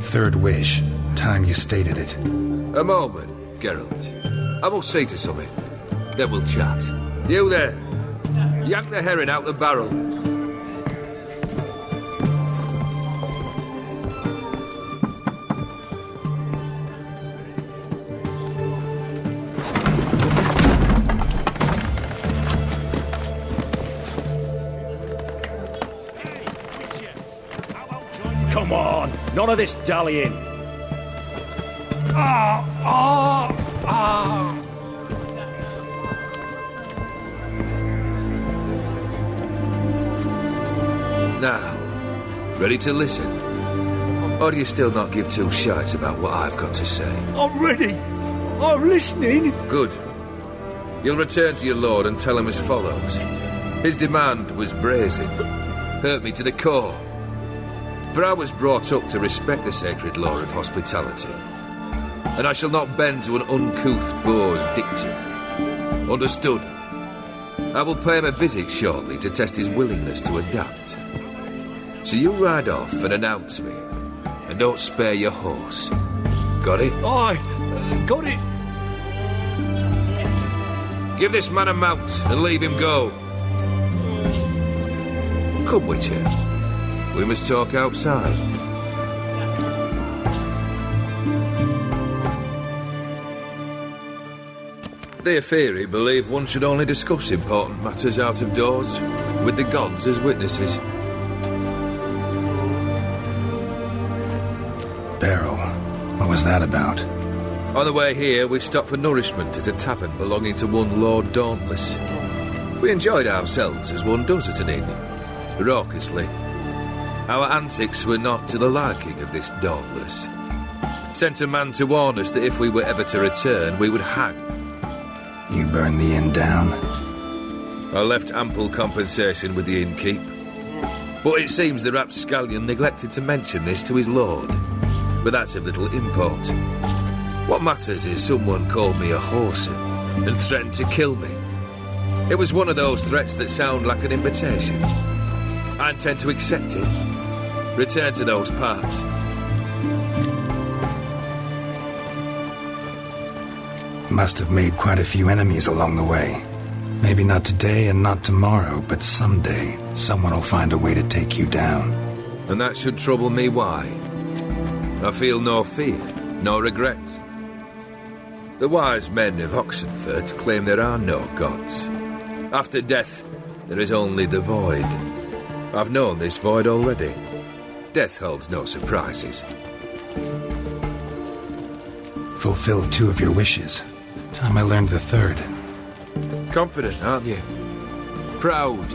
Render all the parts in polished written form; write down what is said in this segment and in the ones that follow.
Third wish. Time you stated it. A moment, Geralt. I must see to something. Then we'll chat. You there! Yank the herring out the barrel. Come on! None of this dallying! Now, ready to listen? Or do you still not give two shites about what I've got to say? I'm ready! I'm listening! Good. You'll return to your lord and tell him as follows. His demand was brazen. Hurt me to the core. For I was brought up to respect the sacred law of hospitality. And I shall not bend to an uncouth boor's dictum. Understood? I will pay him a visit shortly to test his willingness to adapt. So you ride off and announce me. And don't spare your horse. Got it? Aye, got it. Give this man a mount and leave him go. Come, Witcher. We must talk outside. The Ofier believe one should only discuss important matters out of doors, with the gods as witnesses. Barrel. What was that about? On the way here, we stopped for nourishment at a tavern belonging to one Lord Dauntless. We enjoyed ourselves as one does at an inn, raucously. Our antics were not to the liking of this Dauntless. Sent a man to warn us that if we were ever to return, we would hang. You burned the inn down? I left ample compensation with the innkeep. But it seems the rapscallion neglected to mention this to his lord. But that's of little import. What matters is someone called me a whoreson and threatened to kill me. It was one of those threats that sound like an invitation. I intend to accept it. Return to those parts. Must have made quite a few enemies along the way. Maybe not today and not tomorrow, but someday someone will find a way to take you down. And that should trouble me why? I feel no fear, no regret. The wise men of Oxenfurt claim there are no gods. After death, there is only the void. I've known this void already. Death holds no surprises. Fulfilled 2 of your wishes. Time I learned the 3rd. Confident, aren't you? Proud,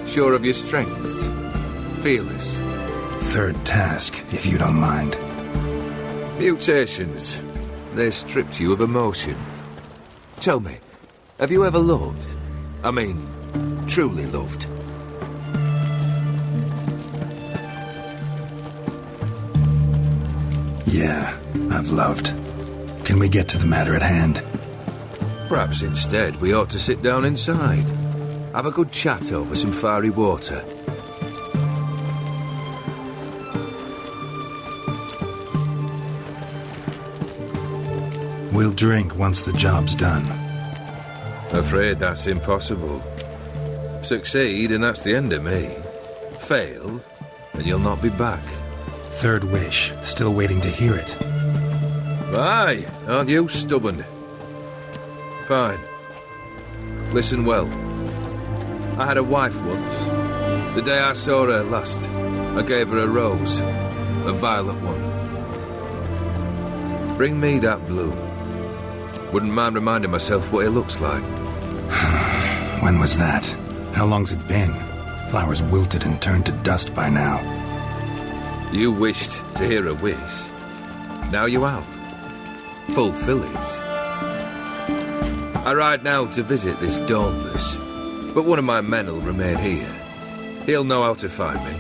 sure of your strengths. Fearless. 3rd task, if you don't mind. Mutations. They stripped you of emotion. Tell me, have you ever loved? I mean, truly loved? Yeah, I've loved. Can we get to the matter at hand? Perhaps instead we ought to sit down inside. Have a good chat over some fiery water. We'll drink once the job's done. Afraid that's impossible. Succeed and that's the end of me. Fail and you'll not be back. 3rd wish, still waiting to hear it. Aye, aren't you stubborn? Fine. Listen well. I had a wife once. The day I saw her last, I gave her a rose. A violet one. Bring me that bloom. Wouldn't mind reminding myself what it looks like. When was that? How long's it been? Flowers wilted and turned to dust by now. You wished to hear a wish. Now you have. Fulfill it. I ride now to visit this Dauntless, but one of my men will remain here. He'll know how to find me.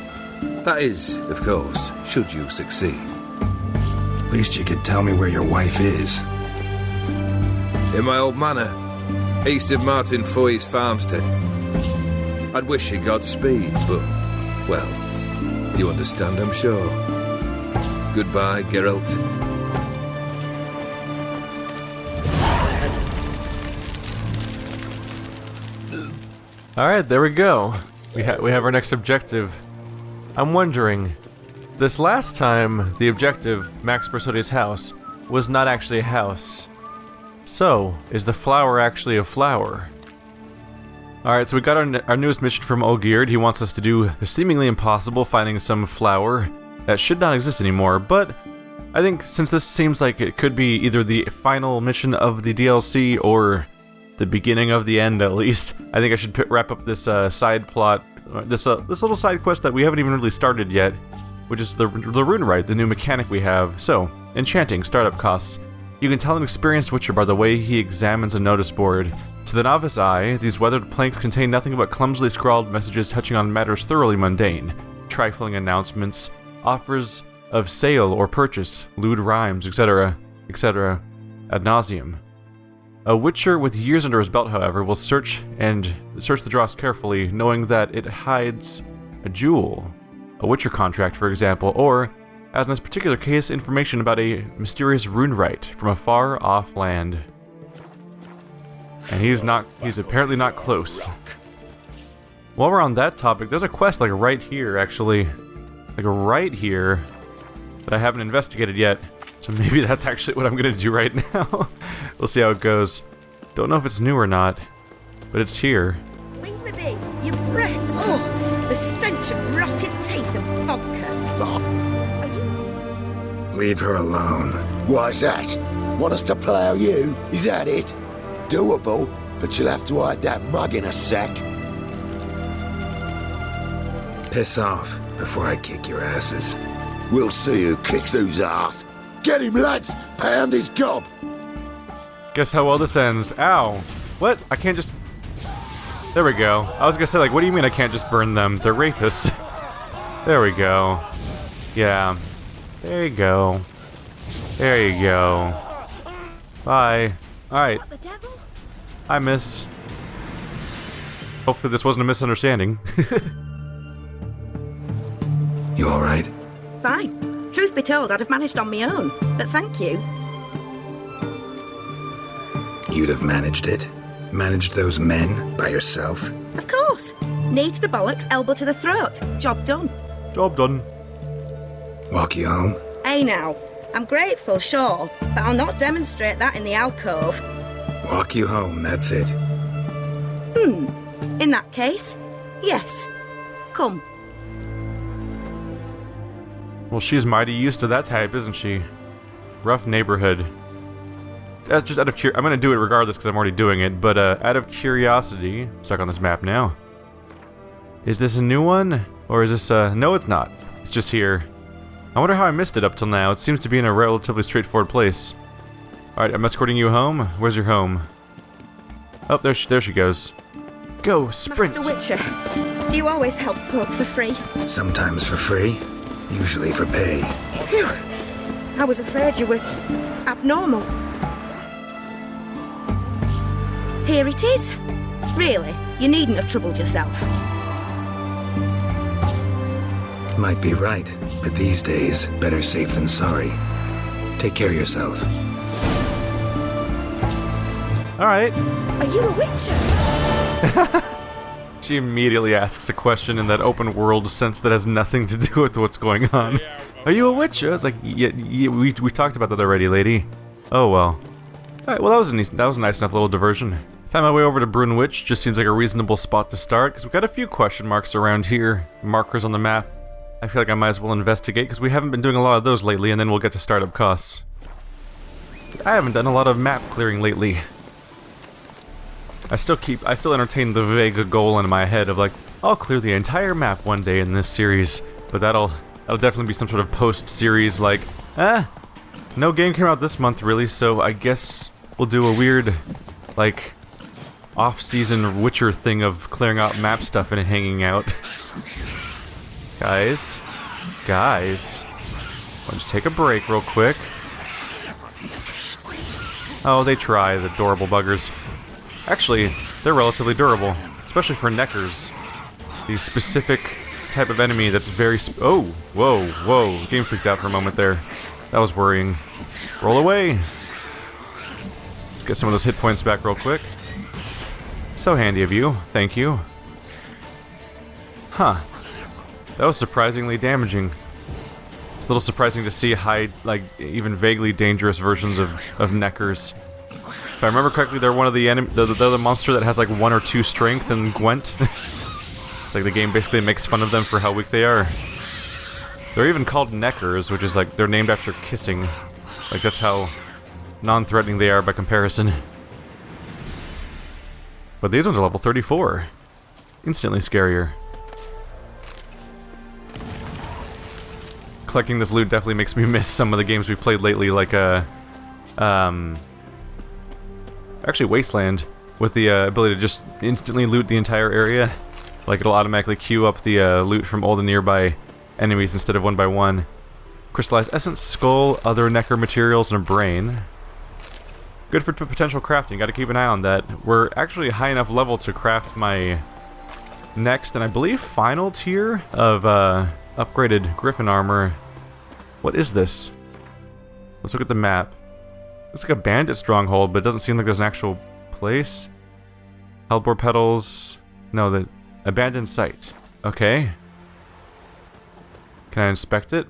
That is, of course, should you succeed. Least you could tell me where your wife is. In my old manor, east of Martin Foy's farmstead. I'd wish you Godspeed, but, well, you understand, I'm sure. Goodbye, Geralt. Alright, there we go. We have our next objective. I'm wondering, this last time the objective, Max Bersodi's house, was not actually a house. So, is the flower actually a flower? Alright, so we got our newest mission from Olgierd. He wants us to do the seemingly impossible, finding some flower that should not exist anymore, but I think since this seems like it could be either the final mission of the DLC or the beginning of the end, at least, I think I should wrap up this side plot, this little side quest that we haven't even really started yet, which is the Runewright, the new mechanic we have. So, enchanting, startup costs. You can tell an experienced witcher by the way he examines a notice board. To the novice eye, these weathered planks contain nothing but clumsily scrawled messages touching on matters thoroughly mundane. Trifling announcements, offers of sale or purchase, lewd rhymes, etc., etc., ad nauseum. A witcher with years under his belt, however, will search the dross carefully, knowing that it hides a jewel, a witcher contract, for example, or, as in this particular case, information about a mysterious Runewright from a far-off land. And he's apparently not close. While we're on that topic, there's a quest like right here, actually. Like right here, that I haven't investigated yet. So maybe that's actually what I'm gonna do right now. We'll see how it goes. Don't know if it's new or not, but it's here. Leave me be. Your breath. Oh, the stench of rotted teeth and vodka. Are you... Leave her alone. Why's that? Want us to plough you? Is that it? Doable, but you'll have to hide that mug in a sack. Piss off before I kick your asses. We'll see who kicks whose ass. Get him, lads! Pound his gob! Guess how well this ends. Ow. What? I can't just... There we go. I was gonna say, like, what do you mean I can't just burn them? They're rapists. There we go. Yeah. There you go. There you go. Bye. Alright. What the devil? Hi, miss. Hopefully this wasn't a misunderstanding. You alright? Fine. Truth be told, I'd have managed on my own, but thank you. You'd have managed it? Managed those men by yourself? Of course. Knee to the bollocks, elbow to the throat. Job done. Job done. Walk you home? Hey now, I'm grateful, sure, but I'll not demonstrate that in the alcove. Walk you home, that's it. In that case, yes. Come. Well, she's mighty used to that type, isn't she? Rough neighborhood. That's just out of I'm gonna do it regardless because I'm already doing it, but out of curiosity, stuck on this map now. Is this a new one? Or is this no it's not. It's just here. I wonder how I missed it up till now. It seems to be in a relatively straightforward place. Alright, I'm escorting you home. Where's your home? Oh, there she goes. Go, sprint! Master Witcher, do you always help folk for free? Sometimes for free, usually for pay. Phew. I was afraid you were abnormal. Here it is. Really, you needn't have troubled yourself. Might be right, but these days, better safe than sorry. Take care of yourself. Alright. Are you a witcher? She immediately asks a question in that open world sense that has nothing to do with what's going on. Are you a witcher? I was like, yeah, we talked about that already, lady. Oh well. Alright, well that was a nice enough little diversion. Found my way over to Brunwich, just seems like a reasonable spot to start, because we've got a few question marks around here, markers on the map. I feel like I might as well investigate, because we haven't been doing a lot of those lately, and then we'll get to startup costs. I haven't done a lot of map clearing lately. I still entertain the vague goal in my head of like, I'll clear the entire map one day in this series, but that'll definitely be some sort of post-series like, no game came out this month really, so I guess we'll do a weird, like, off-season Witcher thing of clearing out map stuff and hanging out. Guys, why don't you take a break real quick? Oh, they try, the adorable buggers. Actually, they're relatively durable, especially for neckers. These specific type of enemy that's very... Oh, whoa, whoa. Game freaked out for a moment there. That was worrying. Roll away. Let's get some of those hit points back real quick. So handy of you. Thank you. Huh. That was surprisingly damaging. It's a little surprising to see like, even vaguely dangerous versions of Neckers. If I remember correctly, they're one of the the monster that has like 1 or 2 strength and Gwent. It's like the game basically makes fun of them for how weak they are. They're even called Neckers, which is like they're named after kissing. Like that's how non-threatening they are by comparison. But these ones are level 34. Instantly scarier. Collecting this loot definitely makes me miss some of the games we've played lately, like actually Wasteland, with the ability to just instantly loot the entire area. Like it'll automatically queue up the loot from all the nearby enemies instead of one by one. Crystallized essence, skull, other Necker materials, and a brain. Good for potential crafting. Got to keep an eye on that. We're actually high enough level to craft my next and I believe final tier of upgraded Griffin armor. What is this? Let's look at the map. Looks like a bandit stronghold, but it doesn't seem like there's an actual place. Hellbore petals. No, the abandoned site. Okay. Can I inspect it?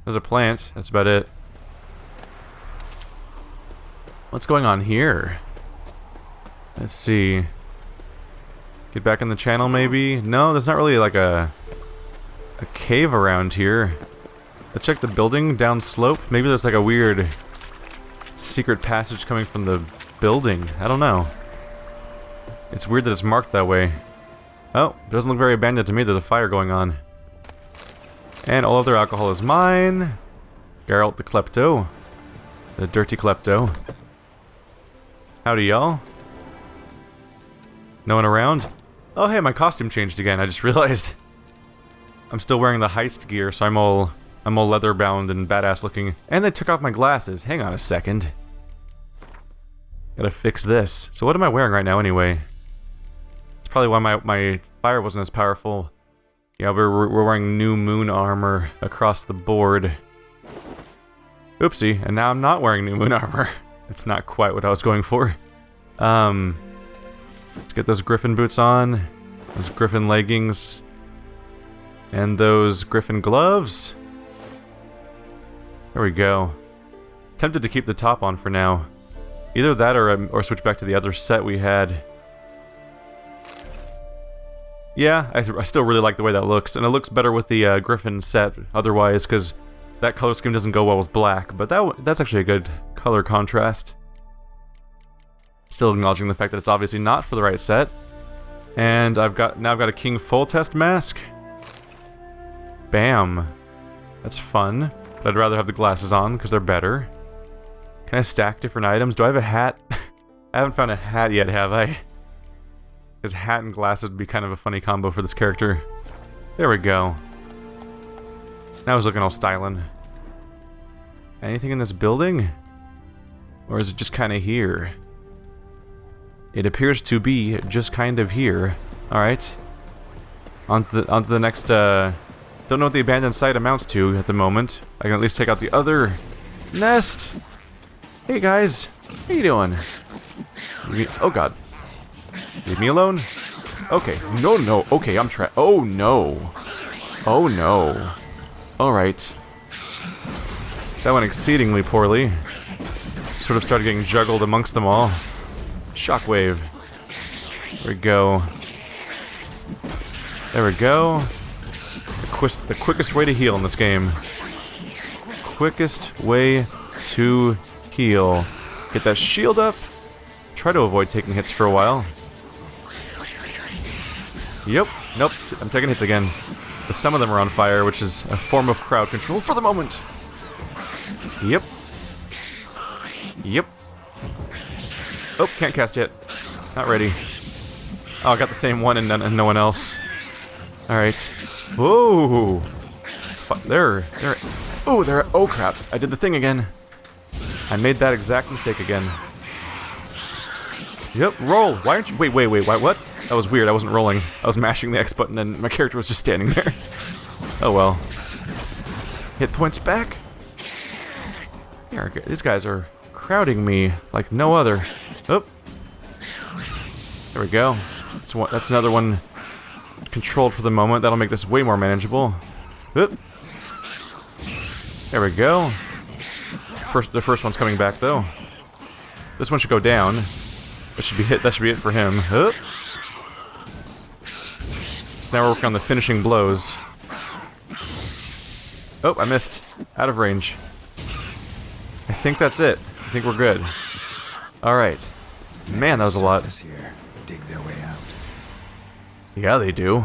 There's a plant. That's about it. What's going on here? Let's see. Get back in the channel, maybe? No, there's not really like a cave around here. Let's check the building down slope. Maybe there's like a weird secret passage coming from the building. I don't know. It's weird that it's marked that way. Oh, doesn't look very abandoned to me. There's a fire going on. And all of their alcohol is mine. Geralt the Klepto. The dirty Klepto. Howdy, y'all. No one around? Oh, hey, my costume changed again. I just realized. I'm still wearing the heist gear, so I'm all leather bound and badass looking. And they took off my glasses. Hang on a second. Gotta fix this. So what am I wearing right now anyway? It's probably why my fire wasn't as powerful. Yeah, we're wearing new moon armor across the board. Oopsie, and now I'm not wearing new moon armor. It's not quite what I was going for. Let's get those griffin boots on. Those griffin leggings. And those griffin gloves. There we go. Tempted to keep the top on for now. Either that or switch back to the other set we had. Yeah, I still really like the way that looks. And it looks better with the griffin set otherwise, because that color scheme doesn't go well with black. But that's actually a good color contrast. Still acknowledging the fact that it's obviously not for the right set. And now I've got a King Full Test mask. Bam. That's fun. But I'd rather have the glasses on because they're better. Can I stack different items? Do I have a hat? I haven't found a hat yet, have I? Because hat and glasses would be kind of a funny combo for this character. There we go. Now he's looking all styling. Anything in this building? Or is it just kind of here? It appears to be just kind of here. Alright. On to the next, don't know what the abandoned site amounts to at the moment. I can at least take out the other nest. Hey guys, how you doing? Oh god. Leave me alone? Okay, no, okay, I'm oh no. Oh no. Alright. That went exceedingly poorly. Sort of started getting juggled amongst them all. Shockwave. There we go. There we go. The quickest way to heal in this game. Quickest way to heal. Get that shield up. Try to avoid taking hits for a while. Yep. Nope. I'm taking hits again. But some of them are on fire, which is a form of crowd control for the moment. Yep. Yep. Oh, can't cast yet. Not ready. Oh, I got the same one and no one else. Alright. Whoa! Oh crap. I did the thing again. I made that exact mistake again. Yep, roll. Why aren't you... Wait, what? That was weird. I wasn't rolling. I was mashing the X button and my character was just standing there. Oh well. Hit points back. Yeah, these guys are crowding me like no other. Oh. There we go. That's another one controlled for the moment. That'll make this way more manageable. Oop. There we go. The first one's coming back though. This one should go down. That should be hit. That should be it for him. Oop. So now we're working on the finishing blows. Oh, I missed. Out of range. I think that's it. I think we're good. Alright. Man, that was a lot. Here. Dig their way out. Yeah, they do.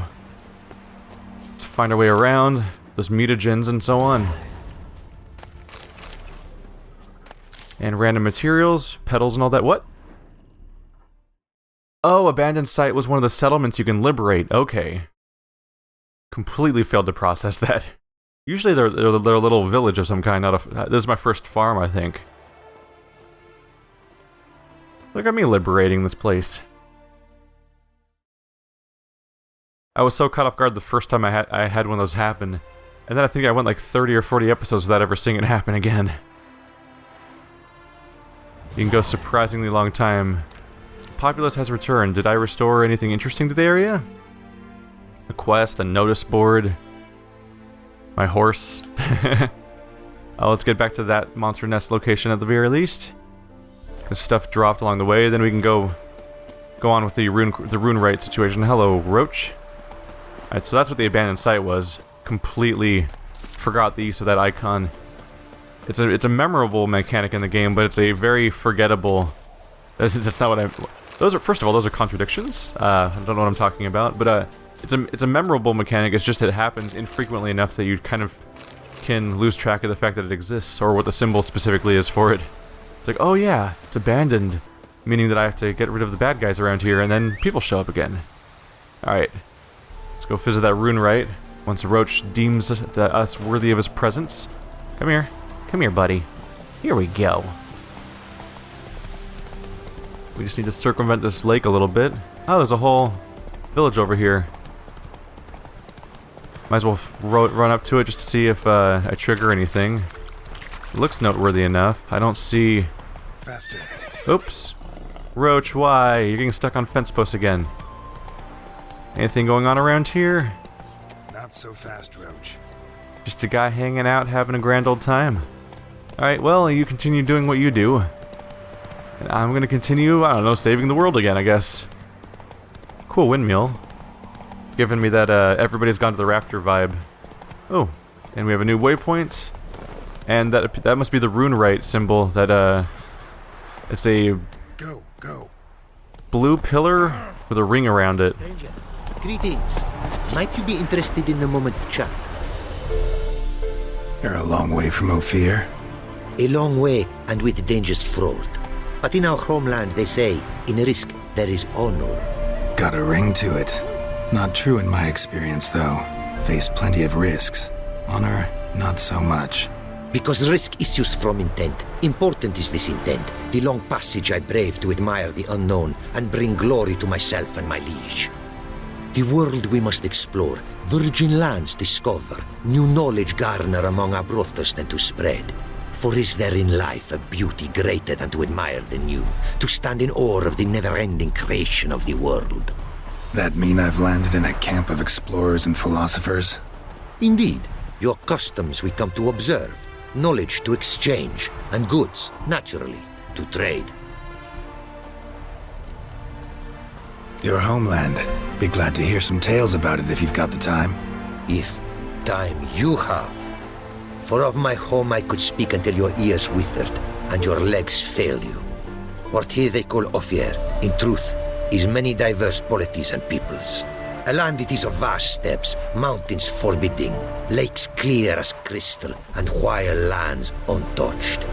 Let's find our way around. Those mutagens and so on. And random materials, petals and all that. What? Oh, abandoned site was one of the settlements you can liberate. Okay. Completely failed to process that. Usually they're a little village of some kind. Not a. This is my first farm, I think. Look at me liberating this place. I was so caught off guard the first time I had one of those happen, and then I think I went like 30 or 40 episodes without ever seeing it happen again. You can go surprisingly long time. Populace has returned. Did I restore anything interesting to the area? A quest, a notice board. My horse. Let's get back to that monster nest location at the very least. Because stuff dropped along the way, then we can go on with the Runewright situation. Hello, Roach. Alright, so that's what the abandoned site was. Completely forgot the use of that icon. It's a memorable mechanic in the game, but it's a very forgettable. That's not what I. Those are, first of all, those are contradictions. I don't know what I'm talking about, but it's a memorable mechanic. It's just it happens infrequently enough that you kind of can lose track of the fact that it exists or what the symbol specifically is for it. It's like, oh yeah, it's abandoned, meaning that I have to get rid of the bad guys around here, and then people show up again. All right, let's go visit that Runewright once Roach deems us worthy of his presence. Come here. Come here, buddy. Here we go. We just need to circumvent this lake a little bit. Oh, there's a whole village over here. Might as well run up to it just to see if I trigger anything. It looks noteworthy enough. I don't see... Faster. Oops. Roach, why? You're getting stuck on fence posts again. Anything going on around here? Not so fast, Roach. Just a guy hanging out, having a grand old time. Alright, well, you continue doing what you do. And I'm gonna continue, I don't know, saving the world again, I guess. Cool windmill. Giving me that, everybody's gone to the raptor vibe. Oh, and we have a new waypoint. And that must be the Runewright symbol, that, it's a... Go. blue pillar with a ring around it. Stranger, greetings. Might you be interested in a moment's chat? You're a long way from Ofier. A long way, and with dangers fraught. But in our homeland, they say, in risk, there is honor. Got a ring to it. Not true in my experience, though. Faced plenty of risks. Honor, not so much. Because risk issues from intent. Important is this intent, the long passage I brave to admire the unknown and bring glory to myself and my liege. The world we must explore, virgin lands discover, new knowledge garner among our brothers than to spread. For is there in life a beauty greater than to admire the new, to stand in awe of the never-ending creation of the world? That mean I've landed in a camp of explorers and philosophers? Indeed, your customs we come to observe, knowledge to exchange, and goods, naturally, to trade. Your homeland. Be glad to hear some tales about it if you've got the time. If time you have. For of my home I could speak until your ears withered, and your legs fail you. What here they call Ofier, in truth, is many diverse polities and peoples. A land it is of vast steppes, mountains forbidding, lakes clear as crystal, and wild lands untouched.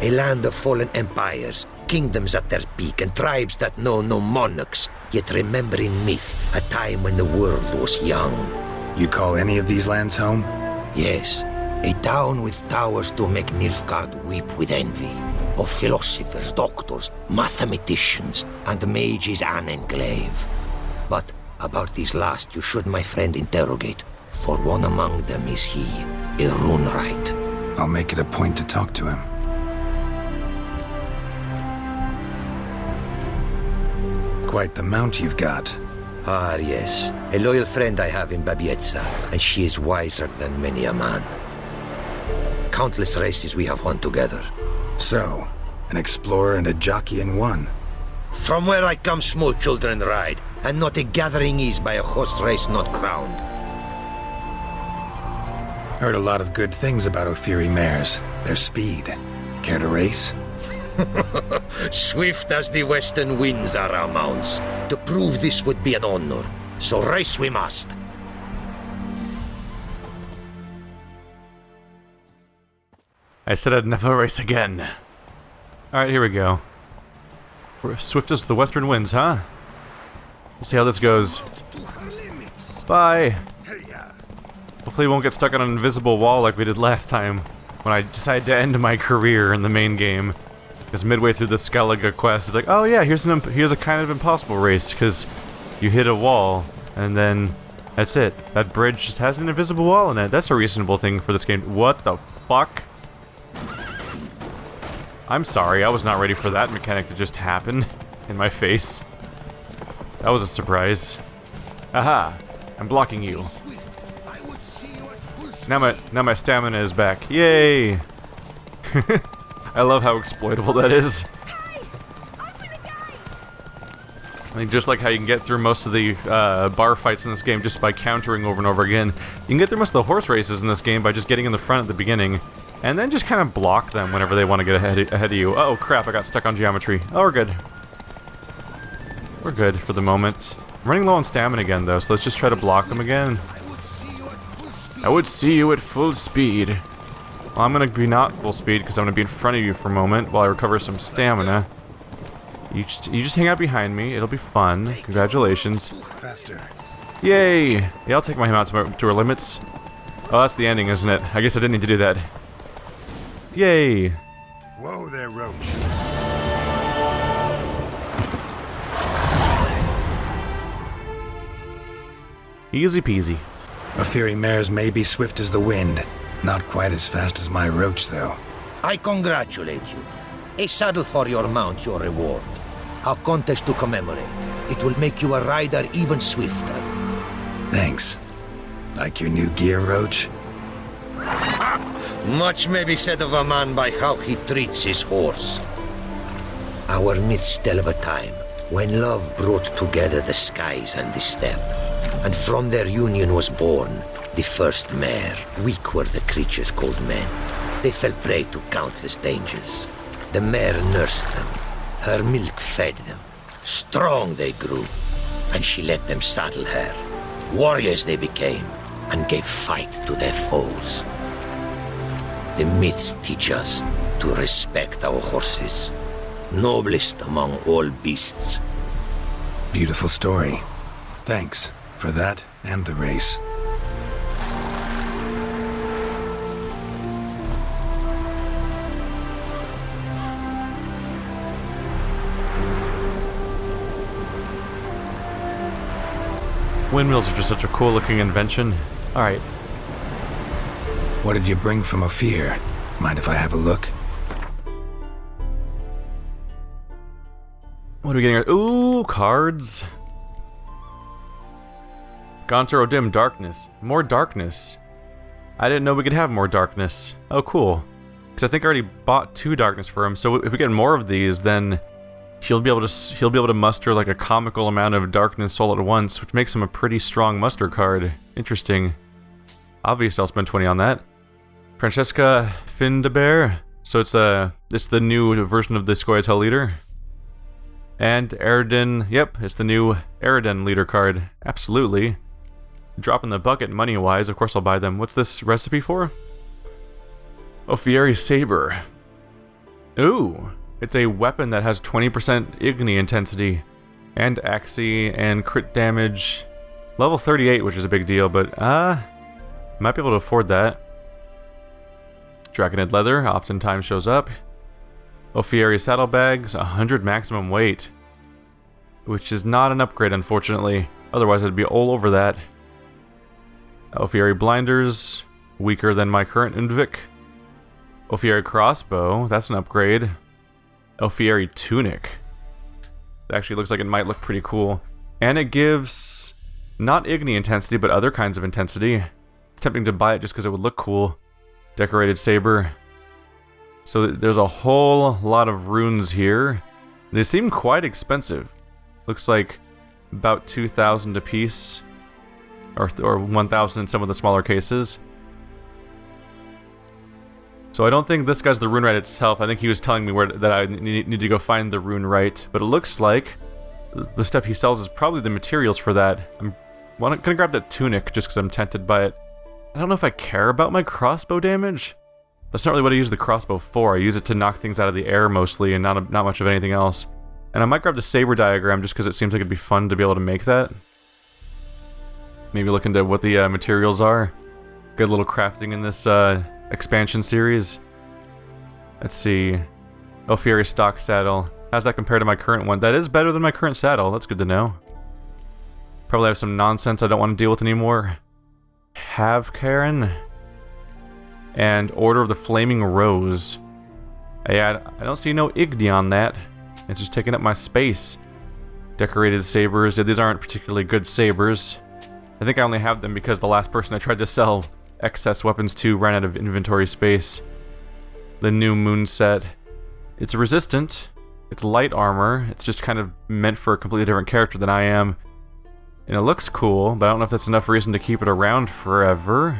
A land of fallen empires, kingdoms at their peak, and tribes that know no monarchs, yet remember in myth a time when the world was young. You call any of these lands home? Yes, a town with towers to make Nilfgaard weep with envy. Of philosophers, doctors, mathematicians, and mages an enclave. But about these last you should, my friend, interrogate, for one among them is he, a Runewright. I'll make it a point to talk to him. Quite the mount you've got. Ah, yes. A loyal friend I have in Babietza, and she is wiser than many a man. Countless races we have won together. So, an explorer and a jockey in one. From where I come, small children ride, and not a gathering is by a horse race not crowned. Heard a lot of good things about Ofier mares. Their speed. Care to race? Swift as the western winds are our mounts. To prove this would be an honor. So race we must. I said I'd never race again. Alright, here we go. We're swift as the western winds, huh? We'll see how this goes. Bye! Hopefully we won't get stuck on an invisible wall like we did last time, when I decided to end my career in the main game. Because midway through the Skellige quest, it's like, oh yeah, here's a kind of impossible race, because you hit a wall, and then that's it. That bridge just has an invisible wall in it. That's a reasonable thing for this game. What the fuck? I'm sorry, I was not ready for that mechanic to just happen in my face. That was a surprise. Aha! I'm blocking you. Now my stamina is back. Yay! I love how exploitable that is. Like, just like how you can get through most of the bar fights in this game just by countering over and over again. You can get through most of the horse races in this game by just getting in the front at the beginning, and then just kind of block them whenever they want to get ahead of you. Oh crap, I got stuck on geometry. Oh, we're good. We're good for the moment. I'm running low on stamina again though, so let's just try to block them again. I would see you at full speed. Well, I'm gonna be not full speed because I'm gonna be in front of you for a moment while I recover some stamina. You just hang out behind me. It'll be fun. Congratulations. Faster. Yay! Yeah, I'll take my mount to our limits. Oh, that's the ending, isn't it? I guess I didn't need to do that. Yay! Whoa there, Roach. Easy peasy. Ofier mares may be swift as the wind. Not quite as fast as my Roach, though. I congratulate you. A saddle for your mount, your reward. A contest to commemorate. It will make you a rider even swifter. Thanks. Like your new gear, Roach? Much may be said of a man by how he treats his horse. Our myths tell of a time when love brought together the skies and the steppe, and from their union was born the first mare. Weak were the creatures called men. They fell prey to countless dangers. The mare nursed them. Her milk fed them. Strong they grew, and she let them saddle her. Warriors they became, and gave fight to their foes. The myths teach us to respect our horses, noblest among all beasts. Beautiful story. Thanks for that and the race. Windmills are just such a cool looking invention. Alright. What did you bring from Ofier? Mind if I have a look? What are we getting? Ooh, cards. Gaunter Odim, darkness. More darkness. I didn't know we could have more darkness. Oh, cool. Because I think I already bought 2 darkness for him, so if we get more of these, then he'll be able to muster like a comical amount of darkness all at once, which makes him a pretty strong muster card. Interesting. Obviously, I'll spend 20 on that. Francesca Findebert. So it's the new version of the Scoia'tael leader. And Eridan. Yep, it's the new Eridan leader card. Absolutely. Drop in the bucket money-wise. Of course, I'll buy them. What's this recipe for? Ofieri Saber. Ooh. It's a weapon that has 20% Igni intensity, and Axie, and crit damage. Level 38, which is a big deal, but, might be able to afford that. Dragonid leather oftentimes shows up. Ofieri saddlebags, 100 maximum weight. Which is not an upgrade, unfortunately. Otherwise, I'd be all over that. Ofier blinders, weaker than my current Invik. Ofier crossbow, that's an upgrade. Ofier tunic. It actually looks like it might look pretty cool. And it gives not Igni intensity, but other kinds of intensity. It's tempting to buy it just because it would look cool. Decorated saber. So there's a whole lot of runes here. They seem quite expensive. Looks like about 2,000 a piece. Or 1,000 in some of the smaller cases. So I don't think this guy's the Runewright itself. I think he was telling me that I need to go find the Runewright. But it looks like the stuff he sells is probably the materials for that. I'm gonna grab that tunic just because I'm tempted by it. I don't know if I care about my crossbow damage. That's not really what I use the crossbow for. I use it to knock things out of the air mostly, and not much of anything else. And I might grab the saber diagram just because it seems like it'd be fun to be able to make that. Maybe look into what the materials are. Good little crafting in this expansion series. Let's see. Ofier stock saddle. How's that compare to my current one? That is better than my current saddle. That's good to know. Probably have some nonsense I don't want to deal with anymore. Have Karen. And Order of the Flaming Rose. Yeah, I don't see no Igni on that. It's just taking up my space. Decorated sabers. Yeah, these aren't particularly good sabers. I think I only have them because the last person I tried to sell excess weapons to ran out of inventory space. The new moon set. It's resistant. It's light armor. It's just kind of meant for a completely different character than I am. And it looks cool, but I don't know if that's enough reason to keep it around forever.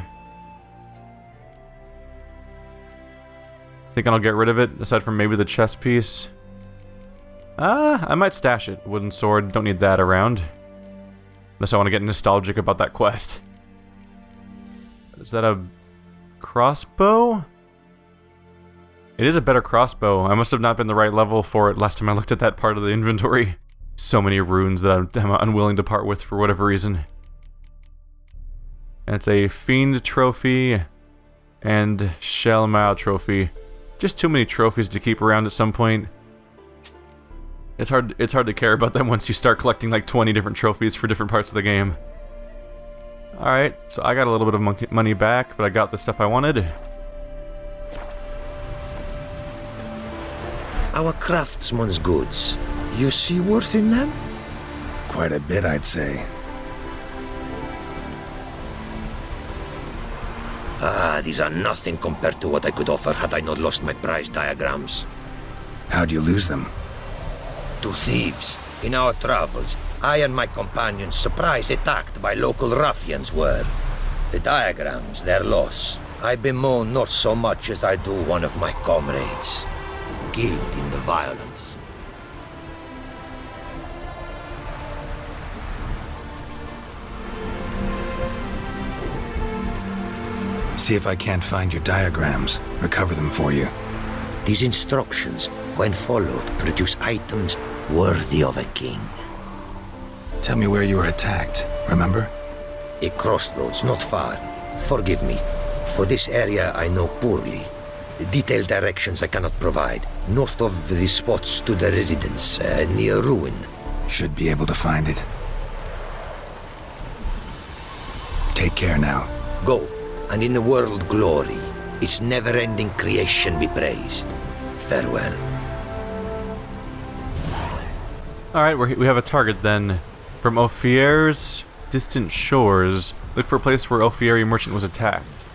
Thinking I'll get rid of it, aside from maybe the chest piece. I might stash it. Wooden sword, don't need that around. Unless I want to get nostalgic about that quest. Is that a crossbow? It is a better crossbow. I must have not been the right level for it last time I looked at that part of the inventory. So many runes that I'm unwilling to part with for whatever reason. And it's a Fiend trophy and Shell Mile trophy. Just too many trophies to keep around at some point. It's hard to care about them once you start collecting like 20 different trophies for different parts of the game. Alright, so I got a little bit of money back, but I got the stuff I wanted. Our craftsman's goods. You see worth in them? Quite a bit, I'd say. These are nothing compared to what I could offer had I not lost my prize diagrams. How'd you lose them? To thieves. In our travels, I and my companions surprise attacked by local ruffians were. The diagrams, their loss. I bemoan not so much as I do one of my comrades. Guilt in the violence. See if I can't find your diagrams. Recover them for you. These instructions, when followed, produce items worthy of a king. Tell me where you were attacked, remember? A crossroads, not far. Forgive me. For this area I know poorly. Detailed directions I cannot provide. North of the spot stood a residence, near ruin. Should be able to find it. Take care now. Go, and in the world glory, its never-ending creation be praised. Farewell. Alright, we have a target then. From Ofier's distant shores, look for a place where Ofieri merchant was attacked.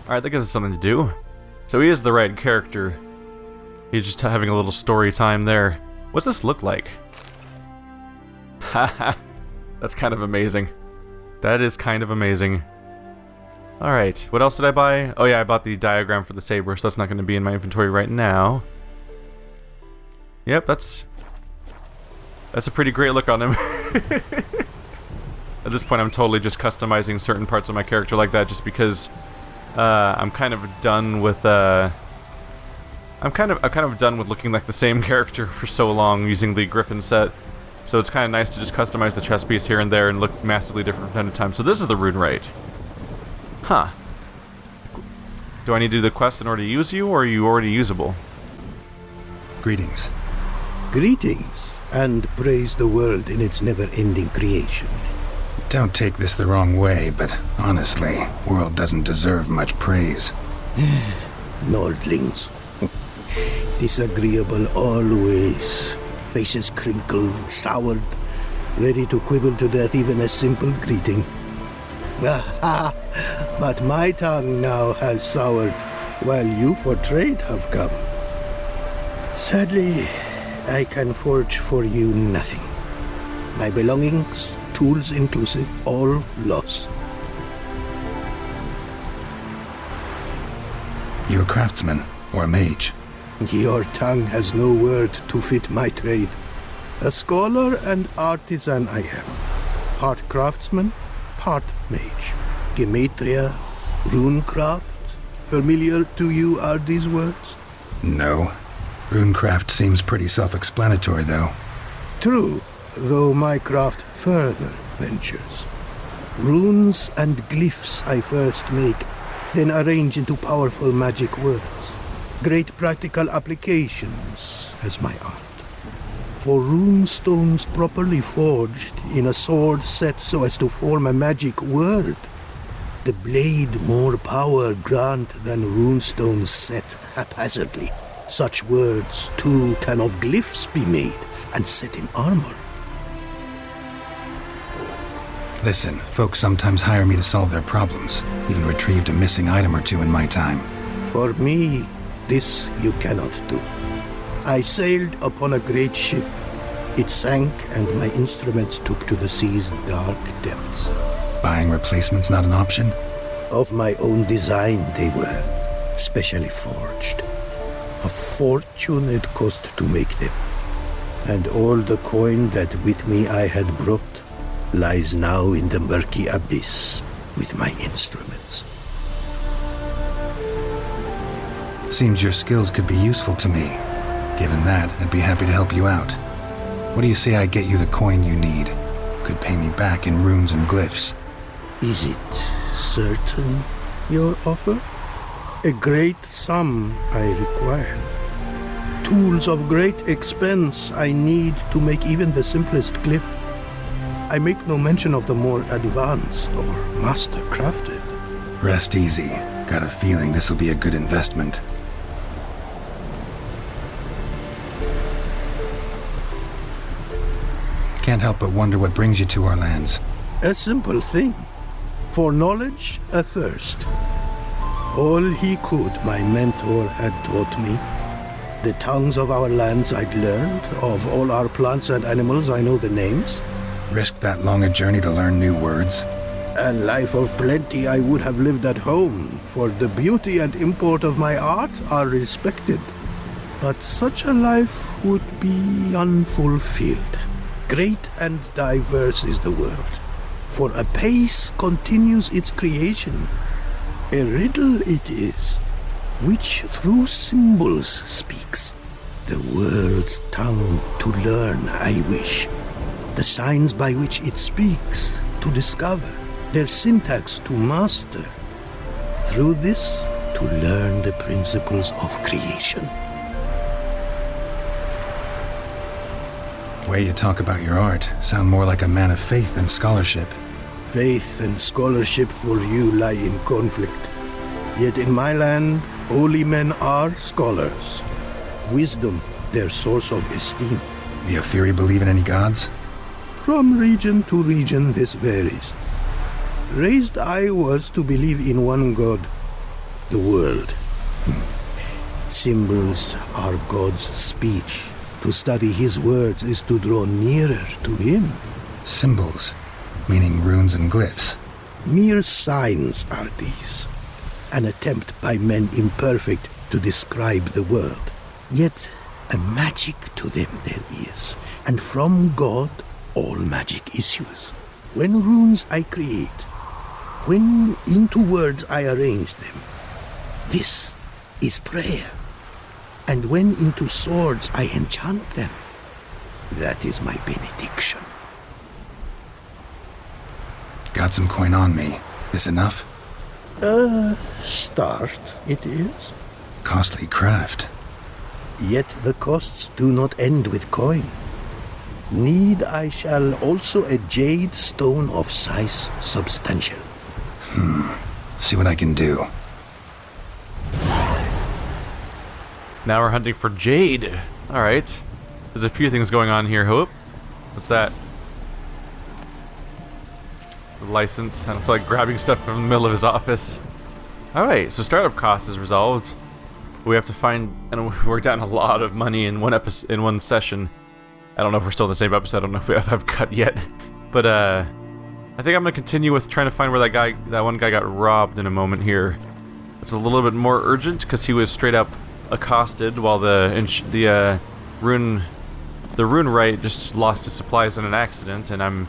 Alright, that gives us something to do. So he is the right character. He's just having a little story time there. What's this look like? Haha, that's kind of amazing. That is kind of amazing. Alright, what else did I buy? Oh yeah, I bought the diagram for the saber, so that's not going to be in my inventory right now. Yep, that's a pretty great look on him. At this point, I'm totally just customizing certain parts of my character like that, just because I'm kind of done with I'm kind of done with looking like the same character for so long using the Griffin set. So it's kind of nice to just customize the chest piece here and there and look massively different from time to time. So this is the Runewright. Huh. Do I need to do the quest in order to use you, or are you already usable? Greetings. Greetings, and praise the world in its never-ending creation. Don't take this the wrong way, but honestly, world doesn't deserve much praise. Nordlings. Disagreeable always. Faces crinkled, soured, ready to quibble to death even a simple greeting. Aha! But my tongue now has soured, while you for trade have come. Sadly, I can forge for you nothing. My belongings, tools inclusive, all lost. You a craftsman, or a mage? Your tongue has no word to fit my trade. A scholar and artisan I am. Part craftsman, part mage. Gematria, runecraft. Familiar to you are these words? No. Runecraft seems pretty self-explanatory, though. True, though my craft further ventures. Runes and glyphs I first make, then arrange into powerful magic words. Great practical applications as my art. For rune stones properly forged in a sword set so as to form a magic word, the blade more power grant than rune stones set haphazardly. Such words, too, can of glyphs be made and set in armor. Listen, folks sometimes hire me to solve their problems. Even retrieved a missing item or two in my time. For me, this you cannot do. I sailed upon a great ship. It sank, and my instruments took to the sea's dark depths. Buying replacements not an option? Of my own design they were, specially forged. A fortune it cost to make them. And all the coin that with me I had brought lies now in the murky abyss with my instruments. Seems your skills could be useful to me. Given that, I'd be happy to help you out. What do you say I get you the coin you need? Could pay me back in runes and glyphs. Is it certain, your offer? A great sum I require. Tools of great expense I need to make even the simplest glyph. I make no mention of the more advanced or master-crafted. Rest easy. Got a feeling this will be a good investment. Can't help but wonder what brings you to our lands. A simple thing. For knowledge, a thirst. All he could, my mentor had taught me. The tongues of our lands I'd learned. Of all our plants and animals, I know the names. Risked that long a journey to learn new words? A life of plenty I would have lived at home, for the beauty and import of my art are respected. But such a life would be unfulfilled. Great and diverse is the world, for a pace continues its creation. A riddle it is, which through symbols speaks. The world's tongue to learn I wish, the signs by which it speaks to discover, their syntax to master. Through this, to learn the principles of creation. Way you talk about your art sound more like a man of faith than scholarship. Faith and scholarship for you lie in conflict. Yet in my land, holy men are scholars. Wisdom, their source of esteem. The Ofier believe in any gods? From region to region, this varies. Raised I was to believe in one God, the world. Symbols are God's speech. To study his words is to draw nearer to him. Symbols, meaning runes and glyphs. Mere signs are these. An attempt by men imperfect to describe the world. Yet a magic to them there is, and from God all magic issues. When runes I create, when into words I arrange them, this is prayer. And when into swords I enchant them, that is my benediction. Got some coin on me. This enough? Start it is. Costly craft. Yet the costs do not end with coin. Need I shall also a jade stone of size substantial. See what I can do. Now we're hunting for jade. Alright. There's a few things going on here. Hope. What's that? License. I don't feel like grabbing stuff from the middle of his office. Alright, so startup cost is resolved. We have to find, and we've worked out a lot of money in one episode, in one session. I don't know if we're still in the same episode. I don't know if I've cut yet. But I think I'm gonna continue with trying to find where that one guy got robbed in a moment here. It's a little bit more urgent because he was straight up accosted while the Runewright just lost his supplies in an accident, and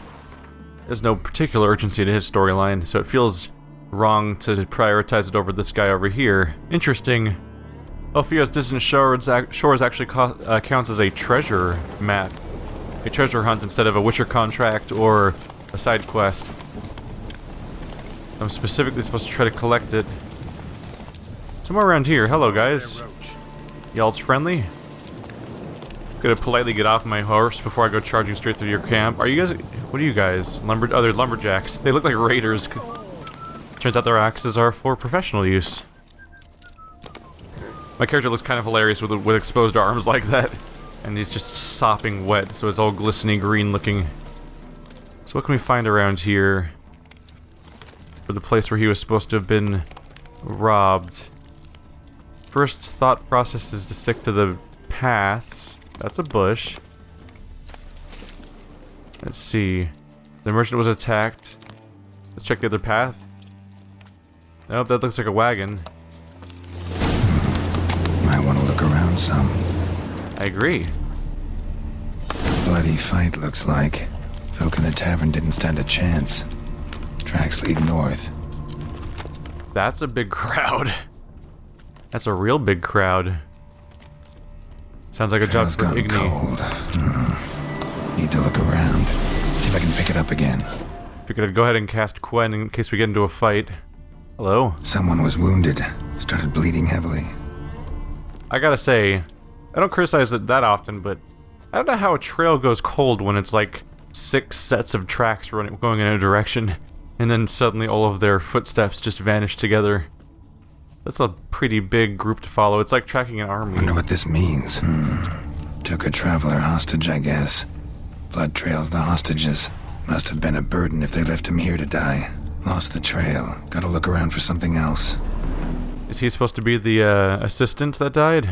there's no particular urgency to his storyline, so it feels wrong to prioritize it over this guy over here. Interesting. Ofier's distant shores actually counts as a treasure map, a treasure hunt instead of a Witcher contract or a side quest. I'm specifically supposed to try to collect it. Somewhere around here. Hello, guys. Y'all's friendly? Gonna politely get off my horse before I go charging straight through your camp. Are you guys... What are you guys? They're lumberjacks. They look like raiders. Turns out their axes are for professional use. My character looks kind of hilarious with exposed arms like that. And he's just sopping wet, so it's all glistening green looking. So what can we find around here? For the place where he was supposed to have been robbed. First thought process is to stick to the paths. That's a bush. Let's see. The merchant was attacked. Let's check the other path. Nope, that looks like a wagon. Might want to look around some. I agree. Bloody fight, looks like. Folk in the tavern didn't stand a chance. Tracks lead north. That's a big crowd. That's a real big crowd. Sounds like a job for Igni. Cold. Need to look around. See if I can pick it up again. If you could go ahead and cast Quen in case we get into a fight. Hello? Someone was wounded. Started bleeding heavily. I gotta say, I don't criticize it that often, but I don't know how a trail goes cold when it's like 6 sets of tracks going in a direction, and then suddenly all of their footsteps just vanish together. That's a pretty big group to follow. It's like tracking an army. Wonder what this means. Took a traveler hostage, I guess. Blood trails the hostages. Must have been a burden if they left him here to die. Lost the trail. Gotta look around for something else. Is he supposed to be the assistant that died?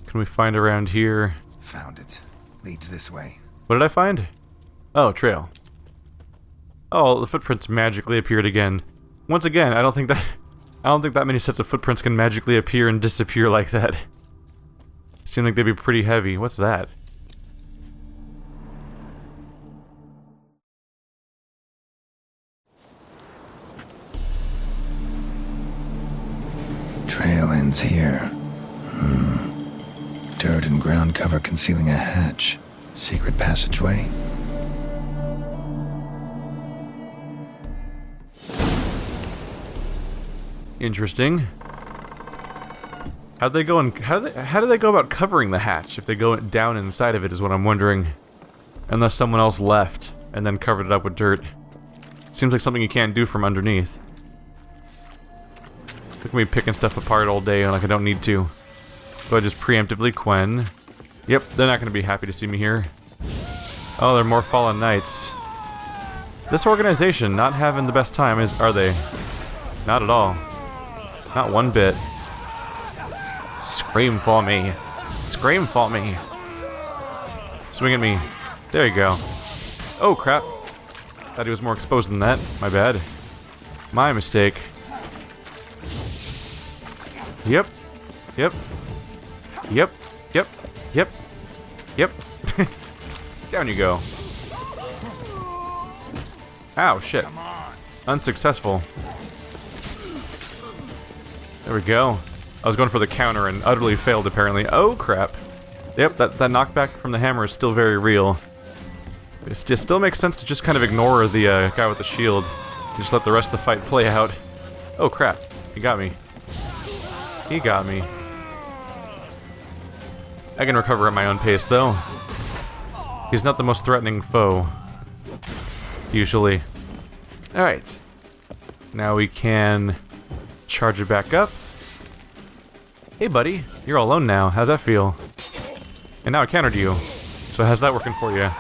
Can we find around here? Found it. Leads this way. What did I find? Oh, trail. Oh, the footprints magically appeared again. Once again, I don't think that many sets of footprints can magically appear and disappear like that. Seem like they'd be pretty heavy. What's that? Trail ends here. Dirt and ground cover concealing a hatch. Secret passageway. Interesting. How do they go about covering the hatch if they go down inside of it is what I'm wondering. Unless someone else left and then covered it up with dirt. Seems like something you can't do from underneath. Look at me picking stuff apart all day like I don't need to. So I just preemptively Quen. Yep, they're not going to be happy to see me here. Oh, they're more fallen knights. This organization not having the best time, are they? Not at all. Not one bit. Scream for me. Scream for me. Swing at me. There you go. Oh, crap. Thought he was more exposed than that. My bad. My mistake. Yep. Yep. Yep. Yep. Yep. Yep. Down you go. Ow, shit. Unsuccessful. There we go. I was going for the counter and utterly failed, apparently. Oh, crap. Yep, that knockback from the hammer is still very real. It still makes sense to just kind of ignore the guy with the shield. Just let the rest of the fight play out. Oh, crap. He got me. He got me. I can recover at my own pace, though. He's not the most threatening foe, usually. Alright. Now we can charge it back up. Hey buddy, you're all alone now. How's that feel? And now I countered you. So how's that working for you?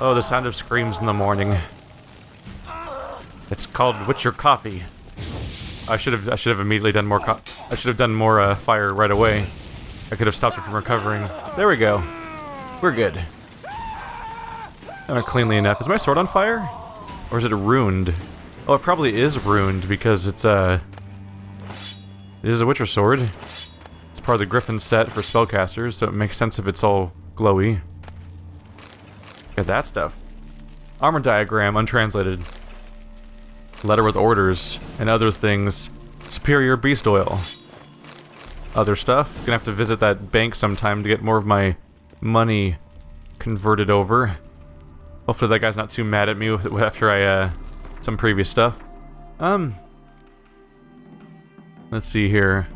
Oh, the sound of screams in the morning. It's called Witcher Coffee. I should have immediately done more I should have done more fire right away. I could have stopped it from recovering. There we go. We're good. Cleanly enough. Is my sword on fire? Or is it ruined? Oh, it probably is ruined because it's it is a Witcher sword. It's part of the Griffin set for spellcasters, so it makes sense if it's all glowy. Look at that stuff. Armor diagram, untranslated. Letter with orders and other things. Superior beast oil. Other stuff. Gonna have to visit that bank sometime to get more of my money converted over. Hopefully that guy's not too mad at me after I some previous stuff. Let's see here.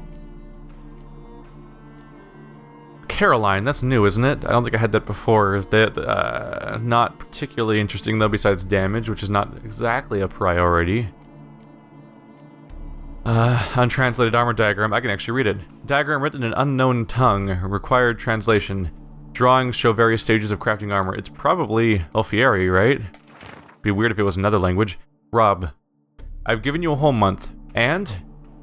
Caroline, that's new, isn't it? I don't think I had that before. Not particularly interesting though, besides damage, which is not exactly a priority. Untranslated armor diagram. I can actually read it. Diagram written in an unknown tongue. Required translation. Drawings show various stages of crafting armor. It's probably Ofier, right? Be weird if it was another language. Rob, I've given you a whole month, and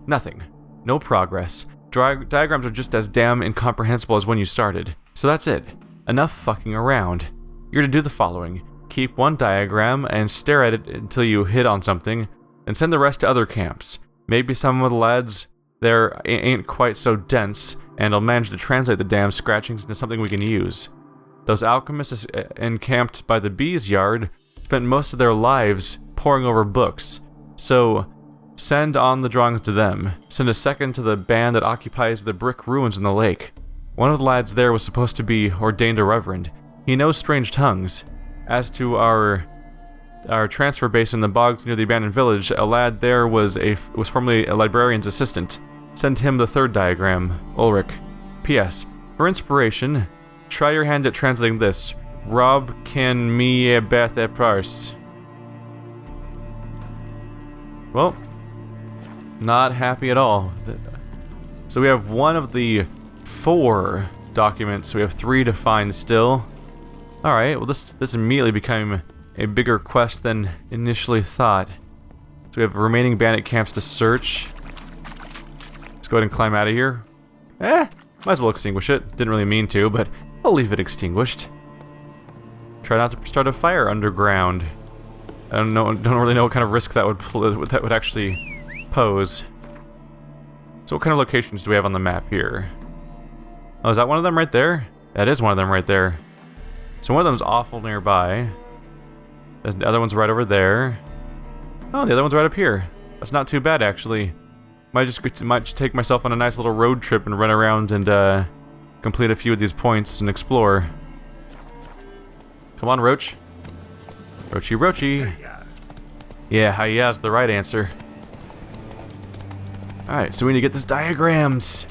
nothing. No progress. Diagrams are just as damn incomprehensible as when you started. So that's it. Enough fucking around. You're to do the following. Keep one diagram and stare at it until you hit on something, and send the rest to other camps. Maybe some of the lads there ain't quite so dense, and I'll manage to translate the damn scratchings into something we can use. Those alchemists encamped by the bees' yard spent most of their lives poring over books, so send on the drawings to them. Send a second to the band that occupies the brick ruins in the lake. One of the lads there was supposed to be ordained a reverend. He knows strange tongues. As to our transfer base in the bogs near the abandoned village, a lad there was formerly a librarian's assistant. Send him the third diagram, Ulrich. P.S. For inspiration, try your hand at translating this. Rob can me a beth a parse. Well, not happy at all. So we have one of the 4 documents. We have 3 to find still. Alright, well this immediately became a bigger quest than initially thought. So we have remaining bandit camps to search. Let's go ahead and climb out of here. Might as well extinguish it. Didn't really mean to, but I'll leave it extinguished. Try not to start a fire underground. I don't really know what kind of risk that would actually pose. So what kind of locations do we have on the map here? Oh, is that one of them right there? That is one of them right there. So one of them's awful nearby. The other one's right over there. Oh, the other one's right up here. That's not too bad, actually. Might just take myself on a nice little road trip and run around and complete a few of these points and explore. Come on, Roach. Roachy, Roachy. Yeah, hi-ya's the right answer. Alright, so we need to get these diagrams.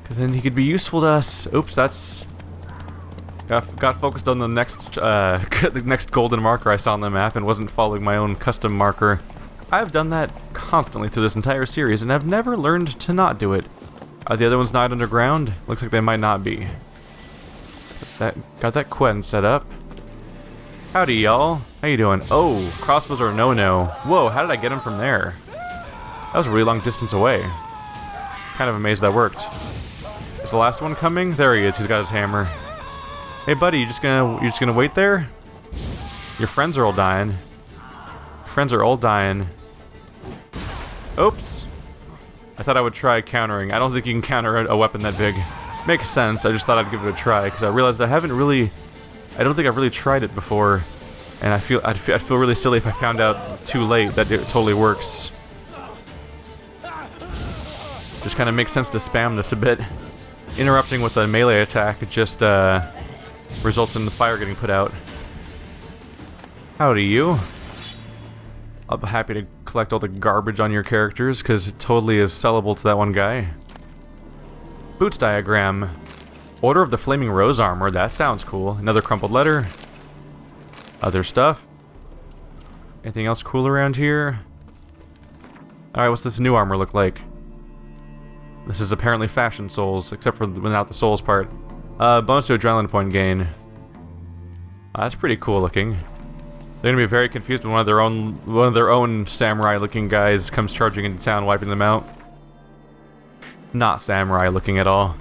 Because then he could be useful to us. Oops, that's... Got focused on the next the next golden marker I saw on the map and wasn't following my own custom marker. I've done that constantly through this entire series, and I've never learned to not do it. Are the other ones not underground? Looks like they might not be. Got that Quen set up. Howdy, y'all. How you doing? Oh, crossbows are no-no. Whoa, how did I get him from there? That was a really long distance away. Kind of amazed that worked. Is the last one coming? There he is. He's got his hammer. Hey, buddy, you just gonna wait there? Your friends are all dying. Your friends are all dying. Oops. I thought I would try countering. I don't think you can counter a weapon that big. Makes sense. I just thought I'd give it a try because I realized I don't think I've really tried it before, and I'd feel really silly if I found out too late that it totally works. Just kind of makes sense to spam this a bit. Interrupting with a melee attack just results in the fire getting put out. Howdy, you. I'll be happy to collect all the garbage on your characters, because it totally is sellable to that one guy. Boots diagram. Order of the Flaming Rose armor, that sounds cool. Another crumpled letter. Other stuff. Anything else cool around here? Alright, what's this new armor look like? This is apparently fashion souls, except for without the souls part. Bonus to adrenaline point gain. That's pretty cool looking. They're gonna be very confused when one of their own samurai-looking guys comes charging into town, wiping them out. Not samurai-looking at all.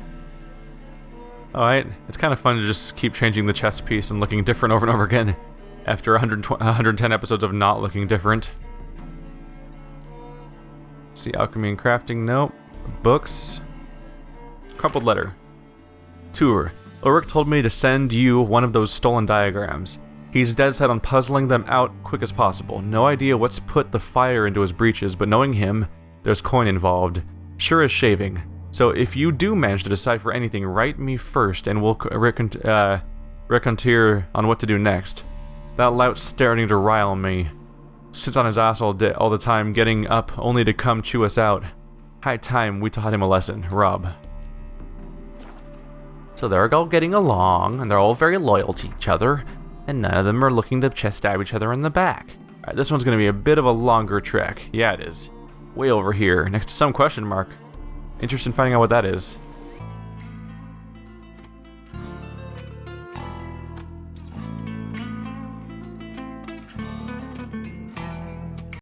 Alright, it's kind of fun to just keep changing the chest piece and looking different over and over again after 110 episodes of not looking different. Let's see, alchemy and crafting, nope. Books. Crumpled letter. Tour. Ulrich told me to send you one of those stolen diagrams. He's dead set on puzzling them out quick as possible. No idea what's put the fire into his breeches, but knowing him, there's coin involved. Sure as shaving. So if you do manage to decide for anything, write me first, and we'll recontere on what to do next. That lout's starting to rile me. Sits on his ass all the time, getting up only to come chew us out. High time we taught him a lesson, Rob. So they're all getting along, and they're all very loyal to each other, and none of them are looking to chest stab each other in the back. Alright, this one's gonna be a bit of a longer trek. Yeah, it is. Way over here, next to some question mark. Interested in finding out what that is.